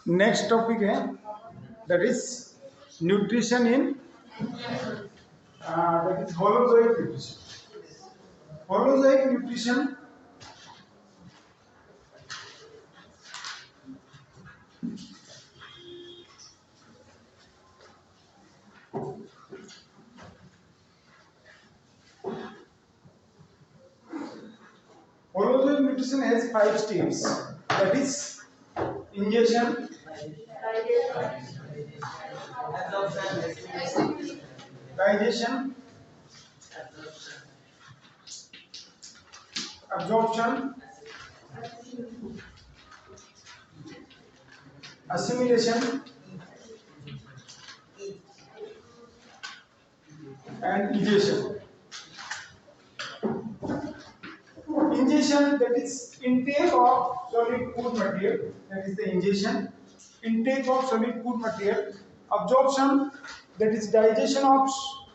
Next topic है that is nutrition in that is holozoic nutrition. Holozoic nutrition has 5 steps, that is ingestion, digestion, absorption, assimilation and egestion. Ingestion, that is intake of solid food material, that is the ingestion. Intake of solid food material. Absorption, that is digestion of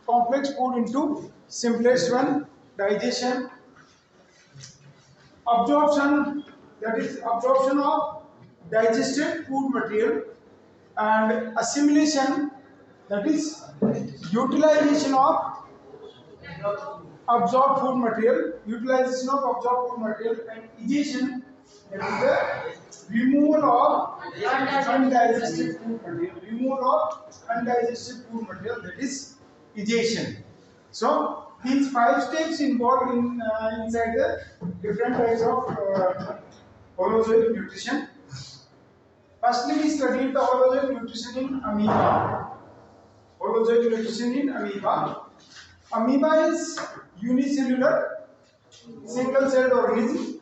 complex food into simplest one, digestion. Absorption, that is absorption of digested food material. And assimilation, that is utilization of absorbed food material, utilization of absorbed food material. And egestion, that is the removal of undigested food material. Removal of undigested food material, that is egestion. So these 5 steps involved in inside the different types of holozoic nutrition. Firstly, we studied the holozoic nutrition in amoeba. Holozoic nutrition in amoeba. Amoeba is unicellular, single-celled organism.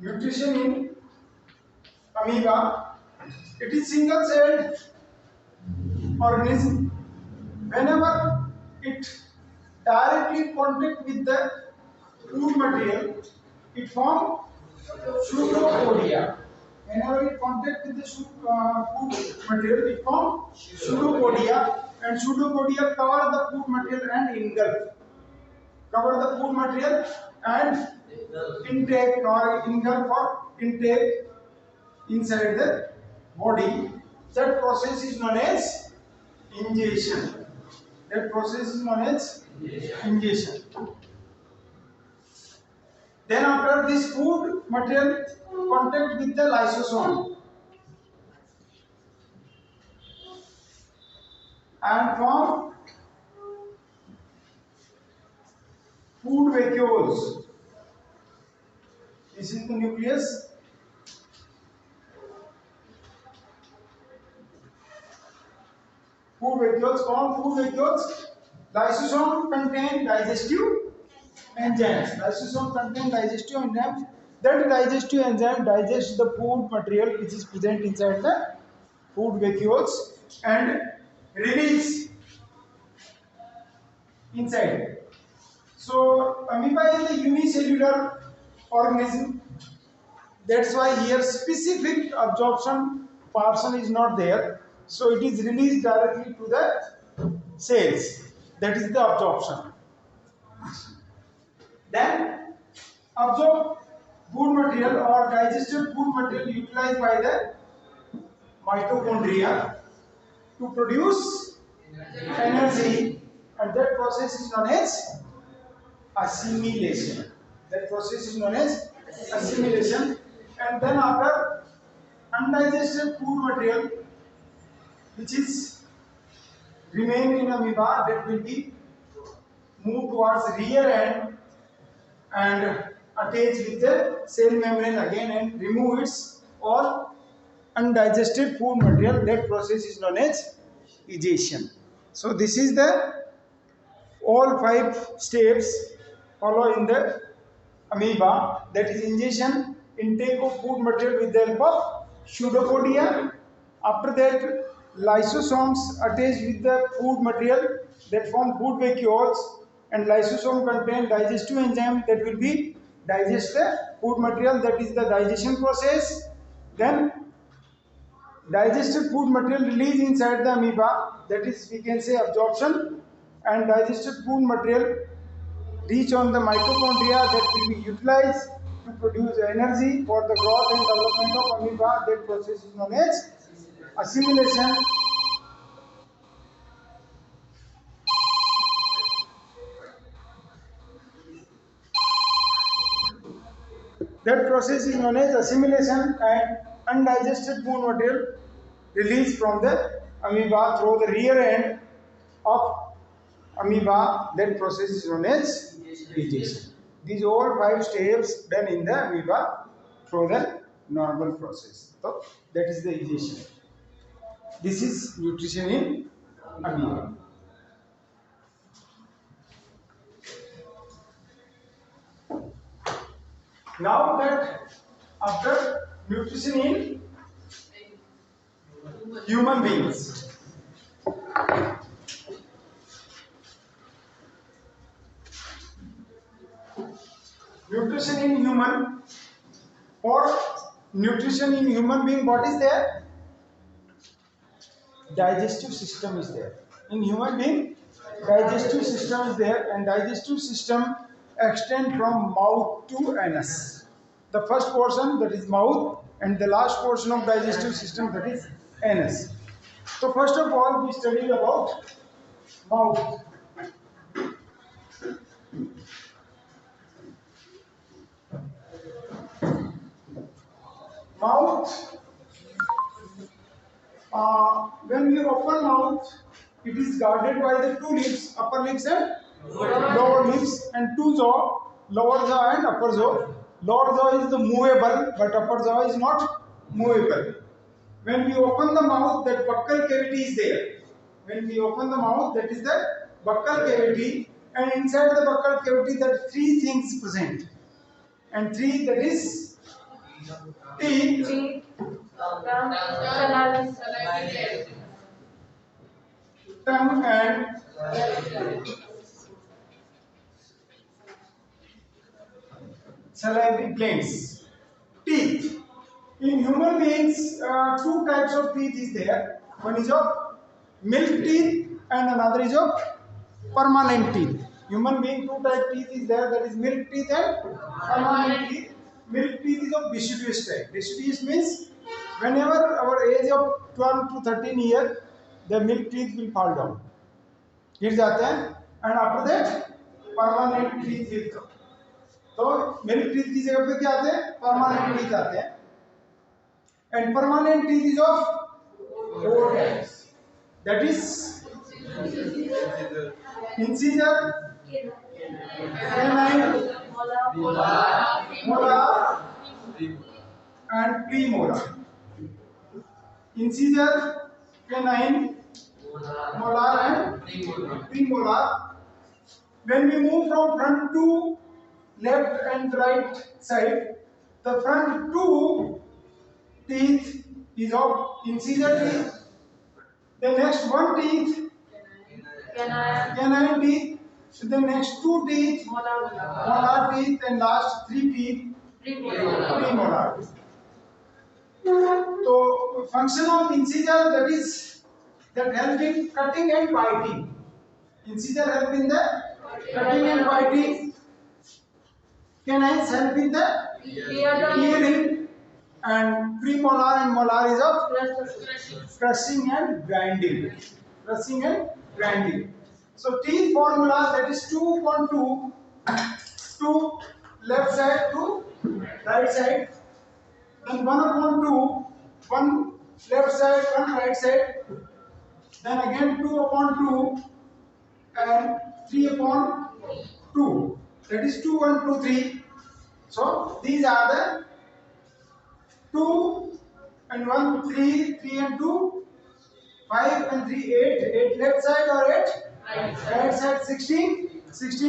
Nutrition in amoeba. It is single-celled organism. Whenever it directly contact with the food material, it forms pseudopodia. Whenever it contact with the food material, it forms pseudopodia, and pseudopodia cover the food material and engulf. Cover the food material and intake or engulf or intake inside the body. That process is known as ingestion. That process is known as ingestion. Then after this food material contact with the lysosome and form food vacuoles. This is the nucleus. Food vacuoles form food vacuoles. Lysosome contain digestive enzymes. Lysosome contain digestive enzymes. That digestive enzyme digests the food material which is present inside the food vacuoles and release inside. So amoeba is a unicellular organism. That's why here specific absorption portion is not there. So it is released directly to the cells. That is the absorption. Then absorbed food material or digested food material utilized by the mitochondria to produce energy, and that process is known as assimilation. That process is known as assimilation. And then after undigested food material which is remain in amoeba, that will be moved towards rear end and attach with the cell membrane again and remove its all undigested food material. That process is known as egestion. So this is the all 5 steps follow in the amoeba, that is ingestion, intake of food material with the help of pseudopodia. After that, lysosomes attach with the food material that form food vacuoles, and lysosome contain digestive enzyme that will be digest the food material, that is the digestion process. Then digested food material released inside the amoeba, that is we can say absorption. and digested food material reach on the mitochondria that will be utilized to produce energy for the growth and development of amoeba. That process is known as assimilation. That process is known as assimilation, and undigested food material released from the amoeba through the rear end of amoeba. That process is known as digestion. These all 5 steps done in the amoeba through the normal process. So that is the digestion. This is nutrition in amoeba. Now that after nutrition in human beings. Nutrition in human, or nutrition in human being, what is there? Digestive system is there. In human being, digestive system is there, and digestive system extend from mouth to anus. The first portion, that is mouth, and the last portion of digestive system, that is anus. So first of all, we studied about mouth. Mouth, when we open mouth, it is guarded by the 2 lips, upper lips and lower lips, and 2 jaw, lower jaw and upper jaw. Lower jaw is the movable, but upper jaw is not movable. When we open the mouth, that buccal cavity is there. When we open the mouth, that is the buccal cavity, and inside the buccal cavity there are 3 things present. And 3, that is teeth, tongue and salivary glands. Teeth. In human beings, 2 types of teeth is there. One is of milk teeth and another is of permanent teeth. Human being, 2 type teeth is there, that is milk teeth and permanent teeth. Milk teeth is of deciduous type. Deciduous means whenever our age of 12 to 13 years, the milk teeth will fall down. गिर जाते हैं, and after that permanent teeth will come. तो milk teeth की जगह पे क्या आते हैं? Permanent teeth आते हैं. And permanent teeth is of 4 types. That is incisor, canine, molar, and premolar. Incisor, canine, molar, and premolar. When we move from front to left and right side, the front 2 teeth is of incisor teeth. The next 1 teeth, canine teeth. The next 2 teeth, molar teeth, and last 3 teeth, premolar. So function of incisor, that help in cutting and biting. Incisor help in the cutting and biting. Canines help in the hearing, and premolar and molar is of crushing and grinding. Crushing and grinding. So teeth formula, that is 2 upon 2, 2 left side to right side, then 1 upon 2, 1 left side, 1 right side, then again 2 upon 2 and 3 upon 2, that is 2, 1, 2, 3. So these are the 2 and 1, 3, 3 and 2, 5 and 3, 8 left side or 8 right side, 16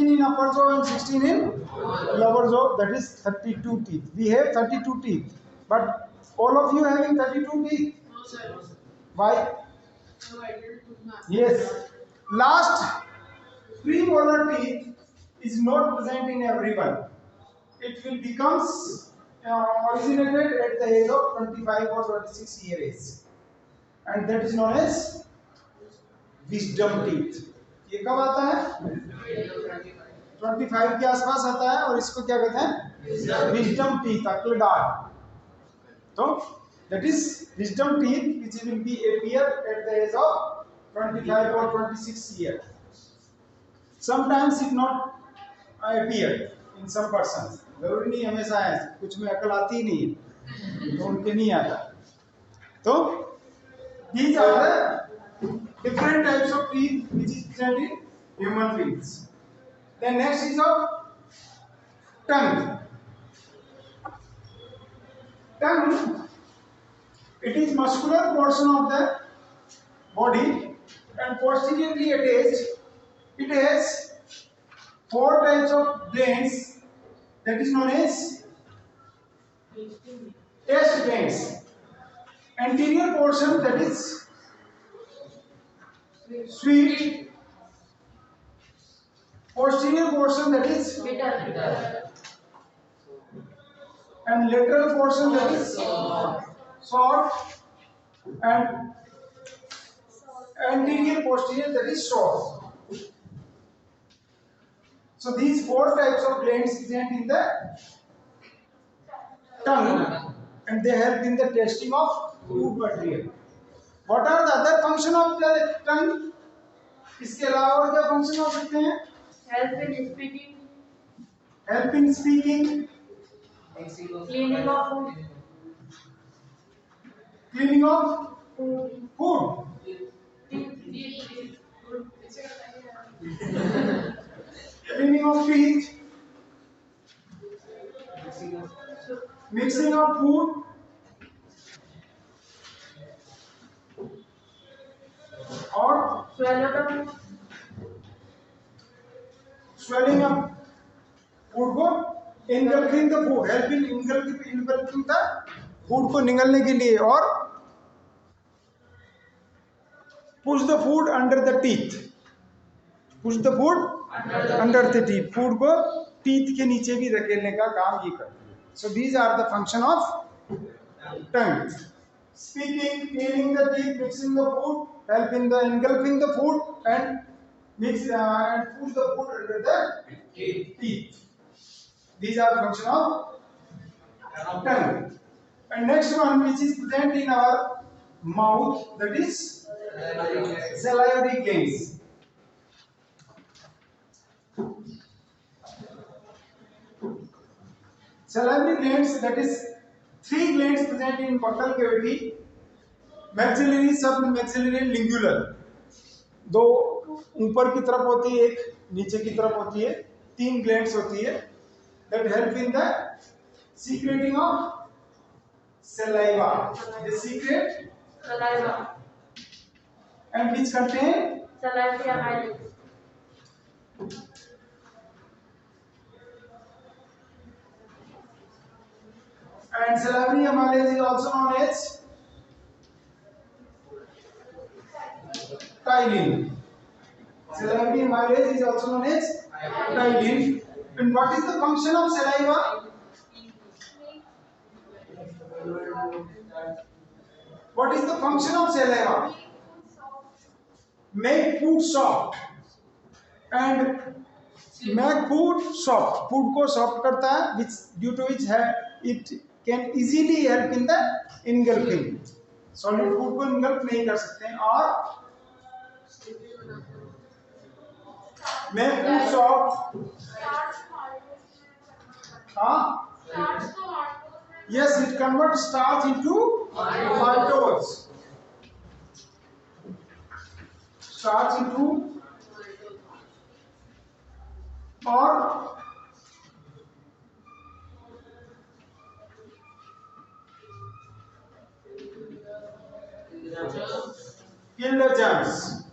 in upper jaw and 16 in lower jaw, that is 32 teeth. We have 32 teeth, but all of you having 32 teeth? No sir. Why? No, I didn't do that. Yes. Last premolar teeth is not present in everyone. It will becomes originated at the age of 25 or 26 years, and that is known as wisdom teeth. ये कब आता है? 25 के आसपास आता है। और इसको क्या कहते हैं? विजडम टीथ, अक्ल दांत। तो that is wisdom teeth which will be appear at the age of 25 or 26 year. Sometimes it not appear in some persons. जरूरी नहीं हमेशा है, कुछ में अकल आती ही नहीं है तो उनके नहीं आता। तो these are the different types of teeth which is present in human beings. Then next is of tongue. Tongue, it is muscular portion of the body and posteriorly attached. It has 4 types of glands that is known as taste glands. Anterior portion that is sweet. Posterior portion that is bitter. and lateral portion that is soft and anterior posterior that is short. So these 4 types of glands present in the tongue and they help in the tasting of food material. What are the other function of the tongue? इसके अलावा और क्या function हो सकते हैं? Help in speaking. Help in speaking. Cleaning of food. Cleaning of Food. food. Cleaning of teeth. Mixing of food. और Swallow the food. swelling up food को engulfing the food, help in engulfing the food को निगलने के लिए, और push the food under the teeth, push the food under the teeth, food को teeth के नीचे भी धकेलने का काम ये करती है. So these are the function of tongue. Speaking, cleaning the teeth, mixing the food, help in the engulfing the food and mix and push the food under the teeth. These are the function of tongue. And next one which is present in our mouth, that is salivary glands. Salivary glands, that is 3 glands present in buccal cavity, maxillary, submaxillary and lingular. 2 ऊपर की तरफ होती है, 1 नीचे की तरफ होती है, 3 glands होती है that help in the secreting of saliva. They secrete Saliva. and which contain Salivary amylase. and salivary amylase is also known as ptyalin. Salivary amylase is also known as ptyalin. And what is the function of saliva? What is the function of saliva? Make food soft and make food soft. Food को soft करता है, which due to which it can easily help in the engulfing. Solid food को engulf नहीं कर सकते हैं. और make food soft. हाँ? Yes, it converts starch into maltose. Starch into or kill the germs.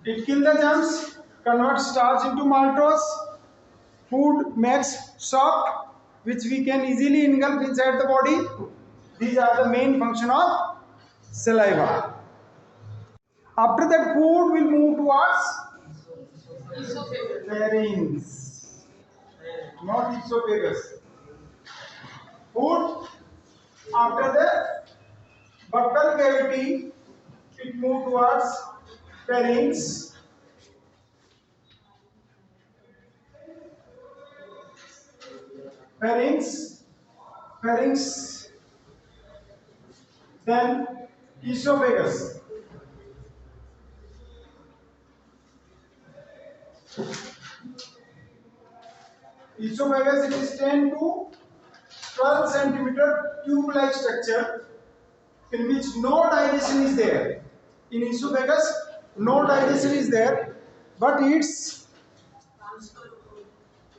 It kills the germs, converts starch into maltose. Food makes soft, which we can easily engulf inside the body. These are the main function of saliva. After that, food will move towards pharynx, not esophagus. Food after the buccal cavity, it moves towards pharynx, pharynx, pharynx, then esophagus. Esophagus, it is 10 to 12 centimeter tube-like structure in which no digestion is there. In esophagus, no digestion is there, but its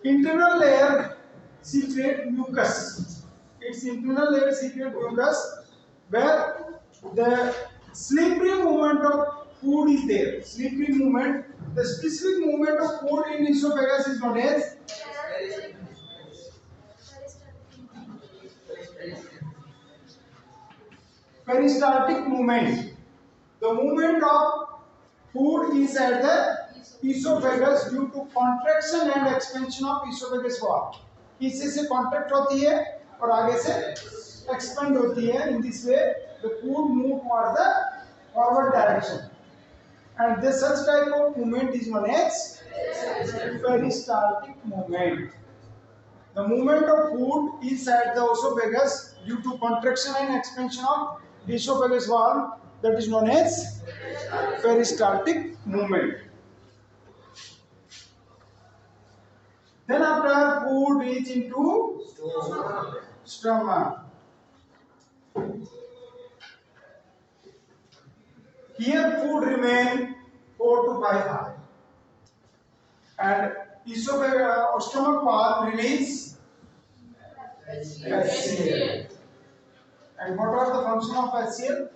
internal layer secrete mucus. Its internal layer secrete mucus, where the slippery movement of food is there. Slippery movement. The specific movement of food in esophagus is known as peristaltic movement. The movement of food inside the esophagus due to contraction and expansion of esophagus wall. इससे से contract होती है और आगे से expand होती है. In this way, the food move towards the forward direction, and this such type of movement is known as peristaltic movement. The movement of food inside the esophagus due to contraction and expansion of the esophagus wall, that is known as peristaltic movement. Then after food reach into stomach. Here food remain 4 to 5 hours, and esophagus stomach wall release HCl. And what are the function of HCl?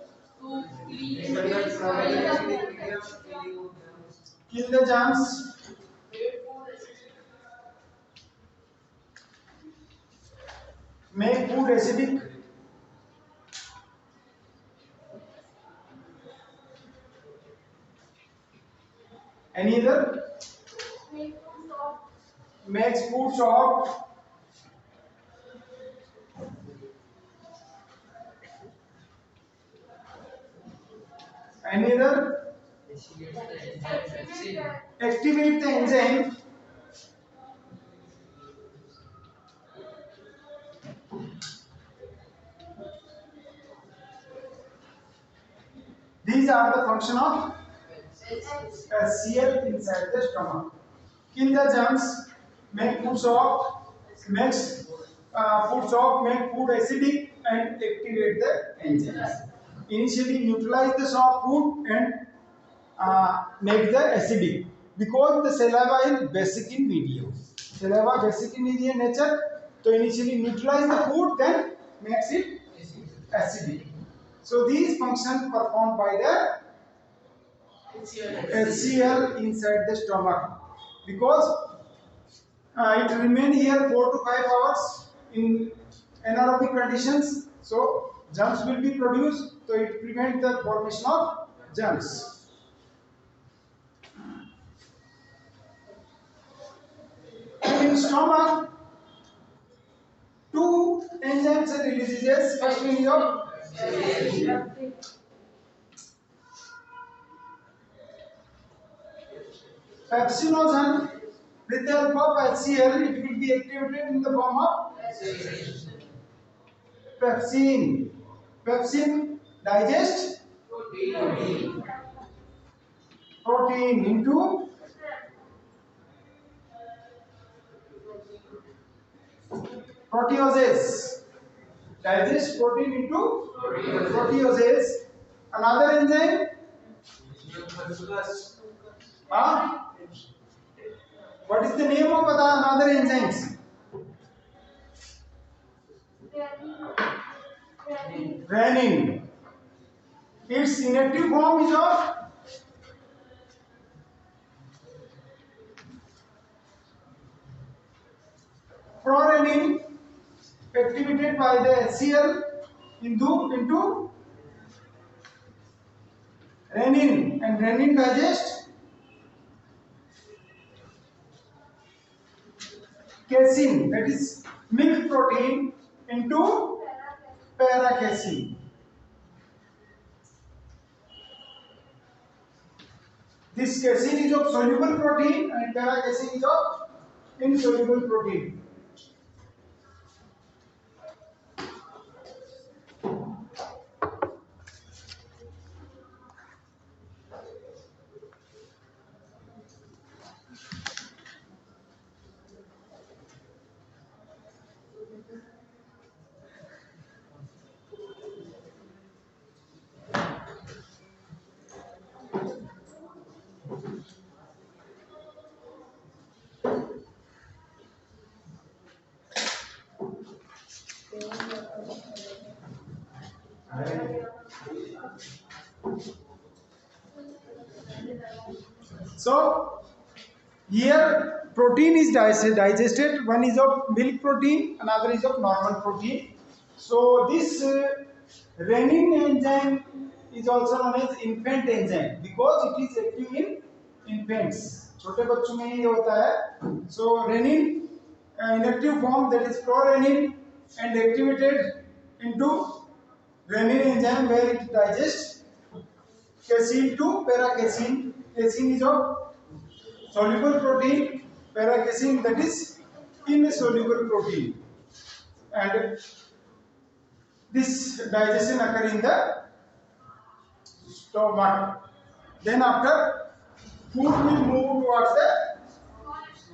Kill the germs, make food acidic, any other? Makes food soft, any other? Activate the enzyme, these are the function of HCl inside the stomach. Kill the germs, make food soft, makes food soft, make food acidic, and activate the enzymes. Initially neutralize the soft food and make the acidic, because the saliva is basic in medium. Saliva basic in medium nature, so initially neutralize the food, then makes it acidic. So these functions performed by the HCl inside the stomach, because it remain here 4 to 5 hours in anaerobic conditions, so germs will be produced, so it prevents the formation of germs. In stomach, two enzymes are releases. First one is of pepsinogen. With the help of HCl, it will be activated in the form of pepsin. Pepsin digest protein into proteoses. Digest protein into proteoses. Another enzyme. What is the name of another enzymes? Renin. Its inactive form is of prorenin, activated by the HCl into renin, and renin digest casein, that is milk protein, into paracasein. This casein is of soluble protein and paracasein is of insoluble protein. So here protein is digested. One is of milk protein, another is of normal protein. So this renin enzyme is also known as infant enzyme because it is active in infants. छोटे बच्चों में ये होता है. So renin inactive form, that is prorenin, and activated into renin enzyme where it digests casein to paracasein. Casein is of soluble protein, paracasein that is insoluble protein, and this digestion occur in the stomach. Then after, food will move towards the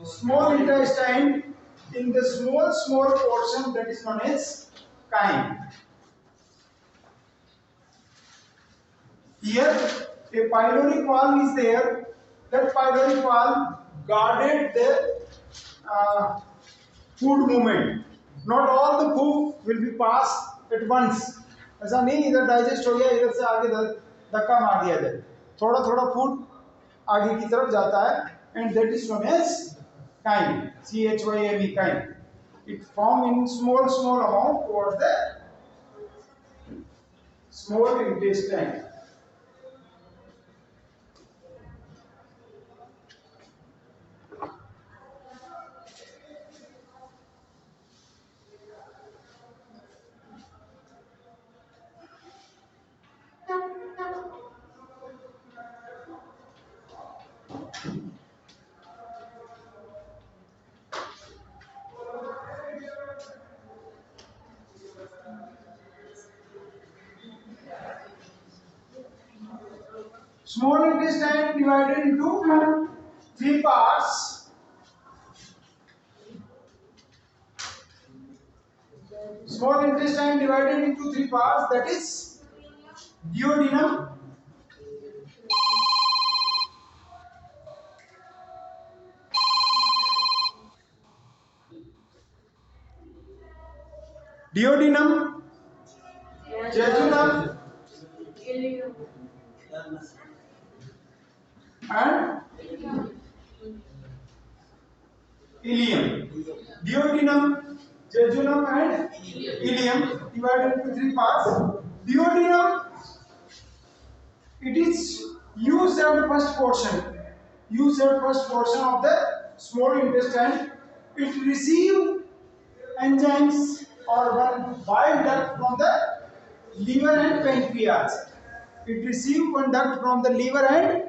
small intestine in the small portion that is known as chyme. Here a pyloric valve is there. That pyloric valve guarded the food movement. Not all the food will be passed at once. ऐसा नहीं इधर digest हो गया, इधर से आगे धक्का मार दिया जाए. थोड़ा थोड़ा फूड आगे की तरफ जाता है, and that is known as chyme. CHYME, chyme. It form in small amount towards the small intestine. Small intestine divided into three parts. Small intestine divided into three parts, that is duodenum, duodenum, jejunum, and ileum. Duodenum, jejunum, and ileum divided into three parts. Duodenum, it is U-shaped first portion. U-shaped first portion of the small intestine. It receives enzymes or bile duct from the liver and pancreas. It receives one duct from the liver and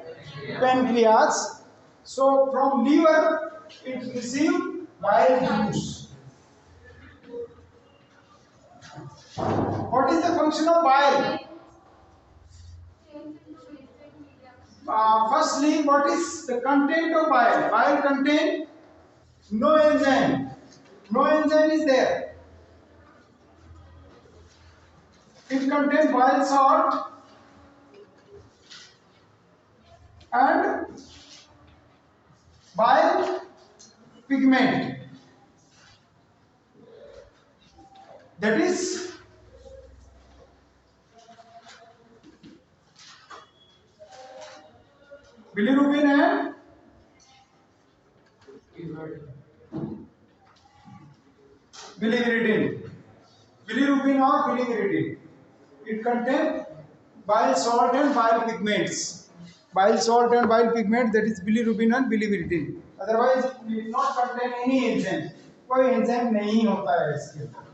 pancreas. So from liver it receives bile juice. What is the function of bile? Firstly, what is the content of bile? Bile contain no enzyme. No enzyme is there. It contains bile salt and bile pigment. That is bilirubin and biliverdin. Bilirubin or biliverdin. It contains bile salt and bile pigments. Bile salt and bile pigment, that is bilirubin and biliverdin. Otherwise it will not contain any enzyme. कोई enzyme नहीं होता है इसके अंदर.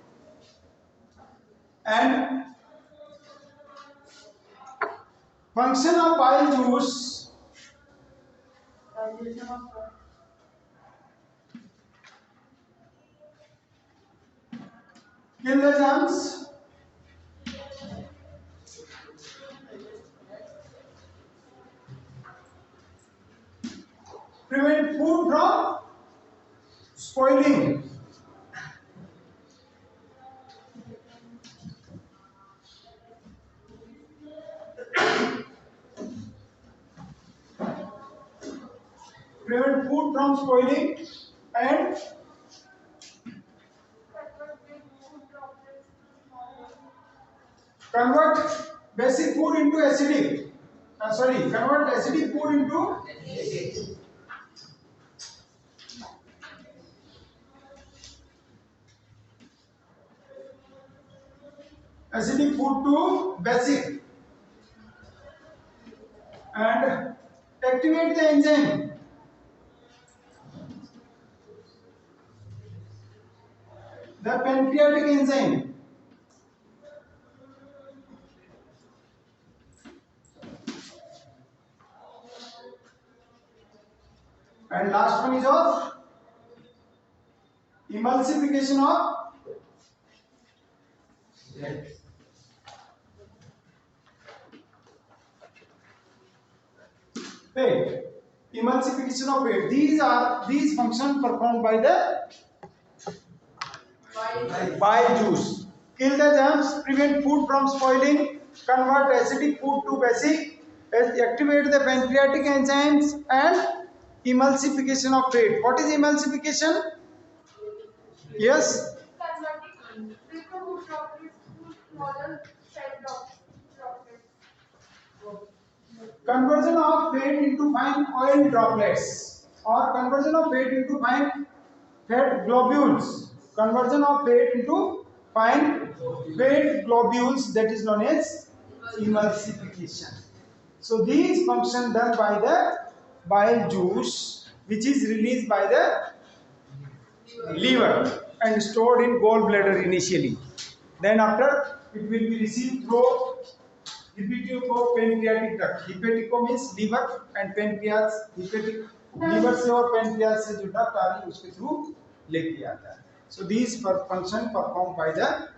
And function of bile juice, kill the germs, prevent food from spoiling, prevent food from spoiling, and convert basic food into acidic. convert acidic food into to basic and activate the enzyme. The pancreatic enzyme. And last one is of emulsification of fat. Emulsification of fat. These functions performed by the bile juice. Kill the germs, prevent food from spoiling, convert acidic food to basic, activate the pancreatic enzymes, and emulsification of fat. What is emulsification? Yes. Converting paper food droplets to smaller fat droplets. Conversion of fat into fine oil droplets or conversion of fat into fine fat globules. Conversion of fat into fine fat globules, that is known as emulsification. So these function done by the bile juice, which is released by the liver and stored in gallbladder initially. Then after it will be received through pancreatic duct. Hepatico means liver and pancreas. Hepatic liver से और pancreas से जो duct आ रही है उसके through लेके आता है. So these function performed by the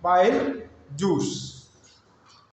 bile juice.